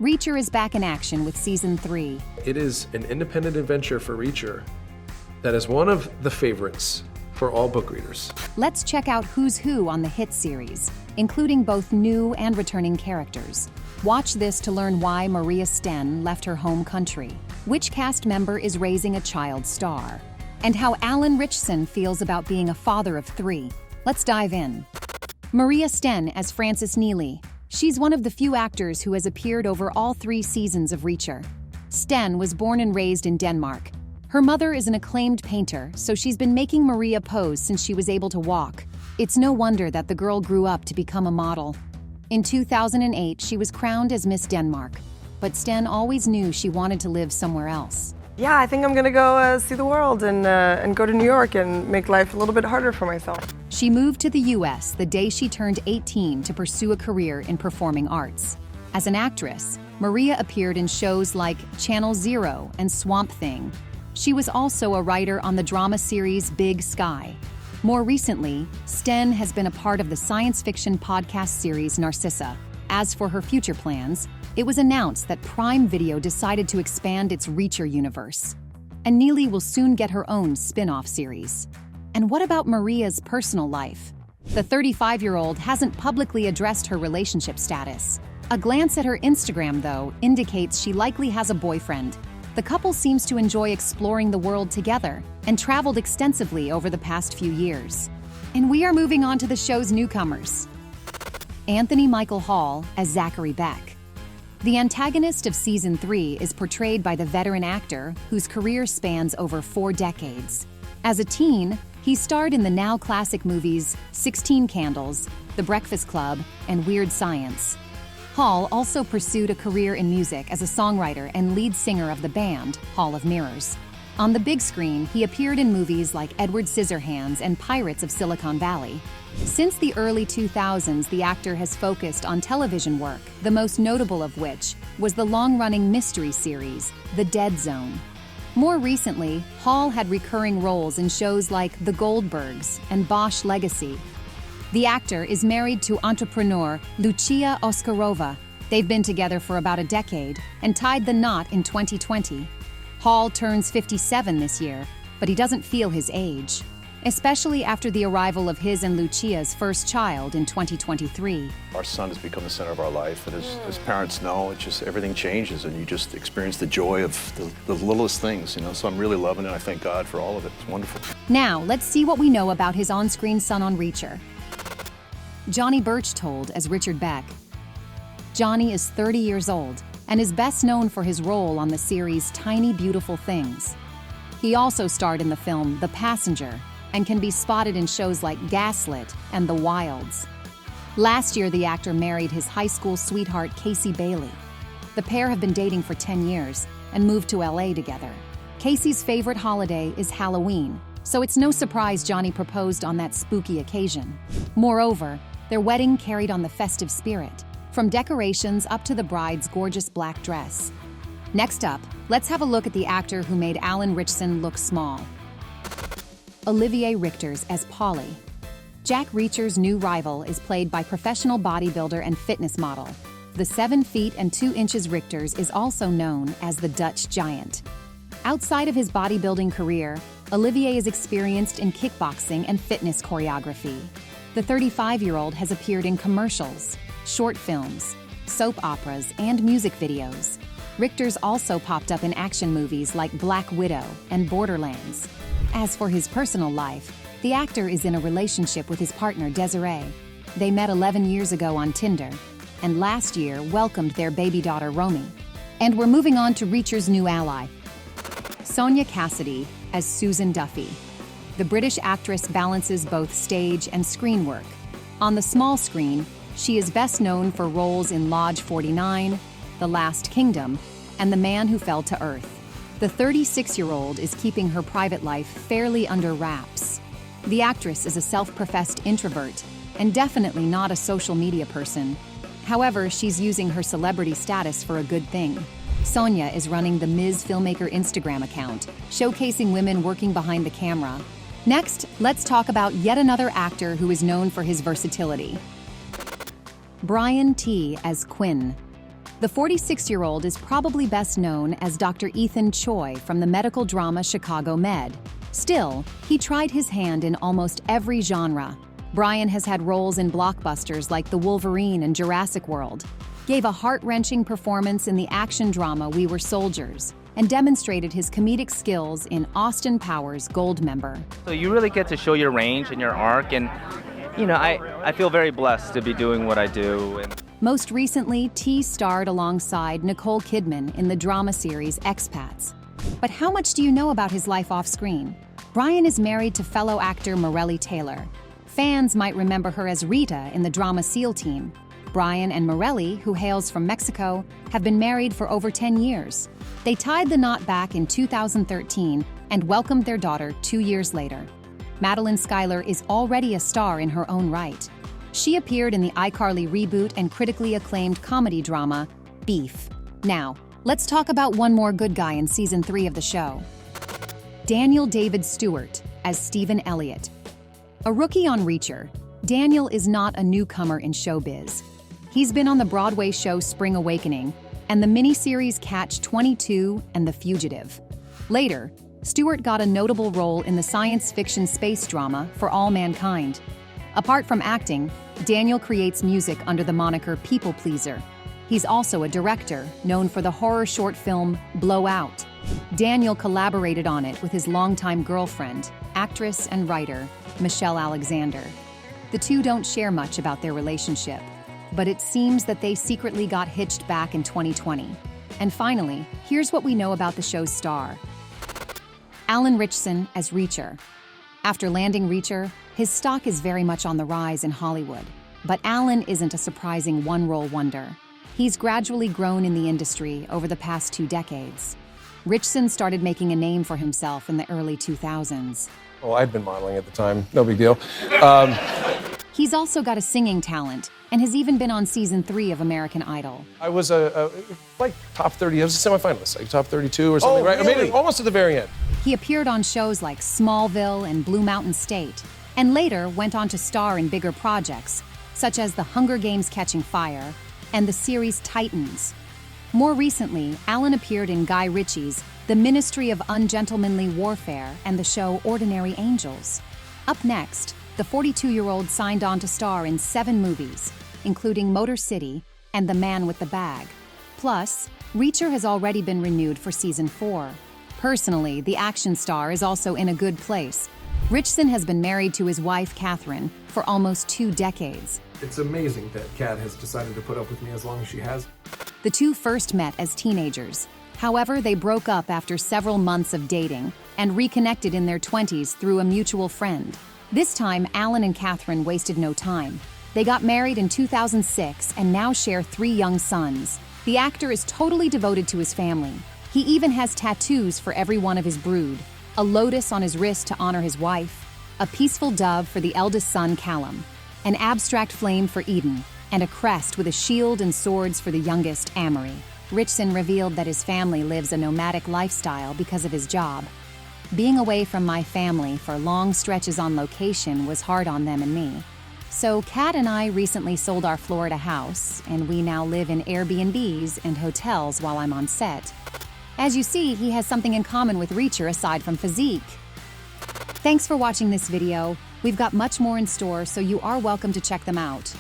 Reacher is back in action with Season 3. It is an independent adventure for Reacher that is one of the favorites for all book readers. Let's check out who's who on the hit series, including both new and returning characters. Watch this to learn why Maria Sten left her home country, which cast member is raising a child star, and how Alan Ritchson feels about being a father of 3. Let's dive in. Maria Sten as Frances Neely. She's one of the few actors who has appeared over all 3 seasons of Reacher. Sten was born and raised in Denmark. Her mother is an acclaimed painter, so she's been making Maria pose since she was able to walk. It's no wonder that the girl grew up to become a model. In 2008, she was crowned as Miss Denmark, but Sten always knew she wanted to live somewhere else. Yeah, I think I'm gonna go see the world and go to New York and make life a little bit harder for myself. She moved to the US the day she turned 18 to pursue a career in performing arts. As an actress, Maria appeared in shows like Channel Zero and Swamp Thing. She was also a writer on the drama series Big Sky. More recently, Sten has been a part of the science fiction podcast series Narcissa. As for her future plans, it was announced that Prime Video decided to expand its Reacher universe. And Neely will soon get her own spin-off series. And what about Maria's personal life? The 35-year-old hasn't publicly addressed her relationship status. A glance at her Instagram, though, indicates she likely has a boyfriend. The couple seems to enjoy exploring the world together and traveled extensively over the past few years. And we are moving on to the show's newcomers. Anthony Michael Hall as Zachary Beck. The antagonist of Season 3 is portrayed by the veteran actor whose career spans over 4 decades. As a teen, he starred in the now classic movies 16 Candles, The Breakfast Club, and Weird Science. Hall also pursued a career in music as a songwriter and lead singer of the band Hall of Mirrors. On the big screen, he appeared in movies like Edward Scissorhands and Pirates of Silicon Valley. Since the early 2000s, the actor has focused on television work, the most notable of which was the long-running mystery series, The Dead Zone. More recently, Hall had recurring roles in shows like The Goldbergs and Bosch Legacy. The actor is married to entrepreneur Lucia Oscarova. They've been together for about a decade and tied the knot in 2020. Hall turns 57 this year, but he doesn't feel his age, especially after the arrival of his and Lucia's first child in 2023. Our son has become the center of our life, and as parents know, it's just everything changes, and you just experience the joy of the littlest things, So I'm really loving it. I thank God for all of it. It's wonderful. Now, let's see what we know about his on-screen son on Reacher. Johnny Berchtold as Richard Beck. Johnny is 30 years old and is best known for his role on the series Tiny Beautiful Things. He also starred in the film The Passenger and can be spotted in shows like Gaslit and The Wilds. Last year, the actor married his high school sweetheart Casey Bailey. The pair have been dating for 10 years and moved to LA together. Casey's favorite holiday is Halloween, so it's no surprise Johnny proposed on that spooky occasion. Moreover, their wedding carried on the festive spirit, from decorations up to the bride's gorgeous black dress. Next up, let's have a look at the actor who made Alan Ritchson look small. Olivier Richters as Polly. Jack Reacher's new rival is played by professional bodybuilder and fitness model. The 7 feet and 2 inches Richters is also known as the Dutch Giant. Outside of his bodybuilding career, Olivier is experienced in kickboxing and fitness choreography. The 35-year-old has appeared in commercials, short films, soap operas, and music videos. Richters also popped up in action movies like Black Widow and Borderlands. As for his personal life, the actor is in a relationship with his partner Desiree. They met 11 years ago on Tinder, and last year welcomed their baby daughter Romy. And we're moving on to Reacher's new ally, Sonya Cassidy as Susan Duffy. The British actress balances both stage and screen work. On the small screen, she is best known for roles in Lodge 49, The Last Kingdom, and The Man Who Fell to Earth. The 36-year-old is keeping her private life fairly under wraps. The actress is a self-professed introvert and definitely not a social media person. However, she's using her celebrity status for a good thing. Sonya is running the Ms. Filmmaker Instagram account, showcasing women working behind the camera. Next, let's talk about yet another actor who is known for his versatility. Brian T. as Quinn. The 46-year-old is probably best known as Dr. Ethan Choi from the medical drama Chicago Med. Still, he tried his hand in almost every genre. Brian has had roles in blockbusters like The Wolverine and Jurassic World, gave a heart-wrenching performance in the action drama We Were Soldiers, and demonstrated his comedic skills in Austin Powers' Goldmember. So you really get to show your range and your arc, and I feel very blessed to be doing what I do. Most recently, T starred alongside Nicole Kidman in the drama series Expats. But how much do you know about his life off-screen? Brian is married to fellow actor Maria Sten. Fans might remember her as Rita in the drama SEAL Team. Brian and Maria, who hails from Mexico, have been married for over 10 years. They tied the knot back in 2013 and welcomed their daughter 2 years later. Madeline Schuyler is already a star in her own right. She appeared in the iCarly reboot and critically acclaimed comedy drama, Beef. Now, let's talk about one more good guy in season 3 of the show. Daniel David Stewart as Stephen Elliott. A rookie on Reacher, Daniel is not a newcomer in showbiz. He's been on the Broadway show Spring Awakening and the miniseries Catch-22 and The Fugitive. Later, Stewart got a notable role in the science fiction space drama For All Mankind. Apart from acting, Daniel creates music under the moniker People Pleaser. He's also a director, known for the horror short film Blow Out. Daniel collaborated on it with his longtime girlfriend, actress and writer, Michelle Alexander. The two don't share much about their relationship, but it seems that they secretly got hitched back in 2020. And finally, here's what we know about the show's star. Alan Ritchson as Reacher. After landing Reacher, his stock is very much on the rise in Hollywood. But Alan isn't a surprising one-role wonder. He's gradually grown in the industry over the past 2 decades. Ritchson started making a name for himself in the early 2000s. Oh, I'd been modeling at the time. No big deal. He's also got a singing talent and has even been on season 3 of American Idol. I was like top 30. I was a semifinalist, like top 32 or something, right? Really? I made it almost to the very end. He appeared on shows like Smallville and Blue Mountain State, and later went on to star in bigger projects, such as The Hunger Games: Catching Fire and the series Titans. More recently, Alan appeared in Guy Ritchie's The Ministry of Ungentlemanly Warfare and the show Ordinary Angels. Up next, the 42-year-old signed on to star in 7 movies, including Motor City and The Man with the Bag. Plus, Reacher has already been renewed for season 4. Personally, the action star is also in a good place. Ritchson has been married to his wife, Catherine, for almost 2 decades. It's amazing that Kat has decided to put up with me as long as she has. The two first met as teenagers. However, they broke up after several months of dating and reconnected in their 20s through a mutual friend. This time, Alan and Catherine wasted no time. They got married in 2006 and now share 3 young sons. The actor is totally devoted to his family. He even has tattoos for every one of his brood: a lotus on his wrist to honor his wife, a peaceful dove for the eldest son, Callum, an abstract flame for Eden, and a crest with a shield and swords for the youngest, Amory. Ritchson revealed that his family lives a nomadic lifestyle because of his job. Being away from my family for long stretches on location was hard on them and me. So Kat and I recently sold our Florida house, and we now live in Airbnbs and hotels while I'm on set. As you see, he has something in common with Reacher aside from physique. Thanks for watching this video. We've got much more in store, so you are welcome to check them out.